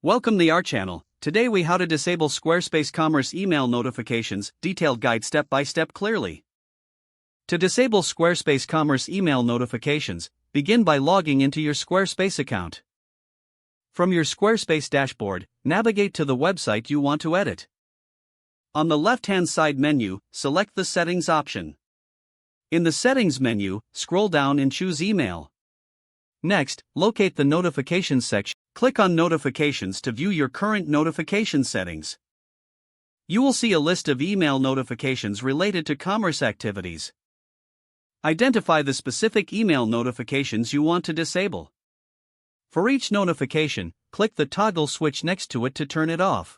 Welcome to our channel. Today we how to disable Squarespace commerce email notifications, detailed guide step by step clearly. To disable Squarespace commerce email notifications, begin by logging into your Squarespace account. From your Squarespace dashboard, navigate to the website you want to edit. On the left-hand side menu, select the Settings option. In the Settings menu, scroll down and choose Email. Next, locate the Notifications section. Click on Notifications to view your current notification settings. You will see a list of email notifications related to commerce activities. Identify the specific email notifications you want to disable. For each notification, click the toggle switch next to it to turn it off.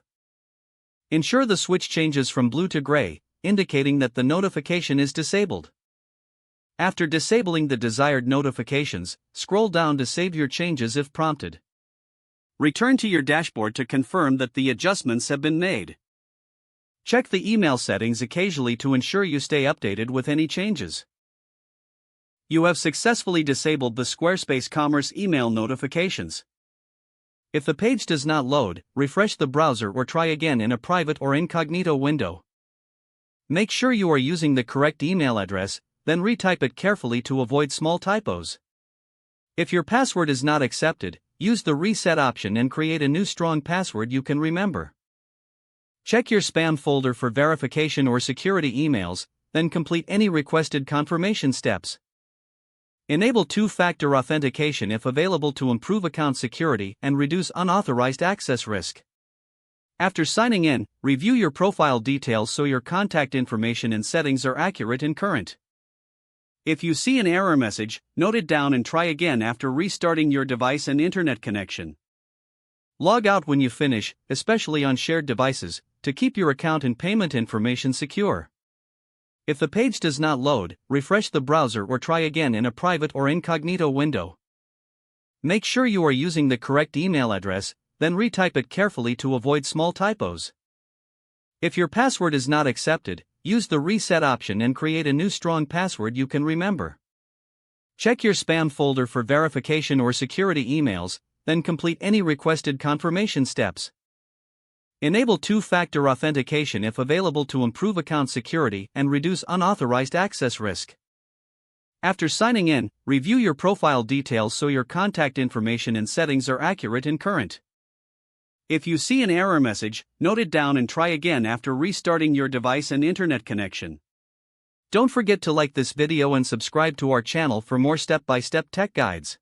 Ensure the switch changes from blue to gray, indicating that the notification is disabled. After disabling the desired notifications, scroll down to save your changes if prompted. Return to your dashboard to confirm that the adjustments have been made. Check the email settings occasionally to ensure you stay updated with any changes. You have successfully disabled the Squarespace Commerce email notifications. If the page does not load, refresh the browser or try again in a private or incognito window. Make sure you are using the correct email address, then retype it carefully to avoid small typos. If your password is not accepted, use the reset option and create a new strong password you can remember. Check your spam folder for verification or security emails, then complete any requested confirmation steps. Enable two-factor authentication if available to improve account security and reduce unauthorized access risk. After signing in, review your profile details so your contact information and settings are accurate and current. If you see an error message, note it down and try again after restarting your device and internet connection. Log out when you finish, especially on shared devices, to keep your account and payment information secure. If the page does not load, refresh the browser or try again in a private or incognito window. Make sure you are using the correct email address, then retype it carefully to avoid small typos. If your password is not accepted, use the reset option and create a new strong password you can remember. Check your spam folder for verification or security emails, then complete any requested confirmation steps. Enable two-factor authentication if available to improve account security and reduce unauthorized access risk. After signing in, review your profile details so your contact information and settings are accurate and current. If you see an error message, note it down and try again after restarting your device and internet connection. Don't forget to like this video and subscribe to our channel for more step-by-step tech guides.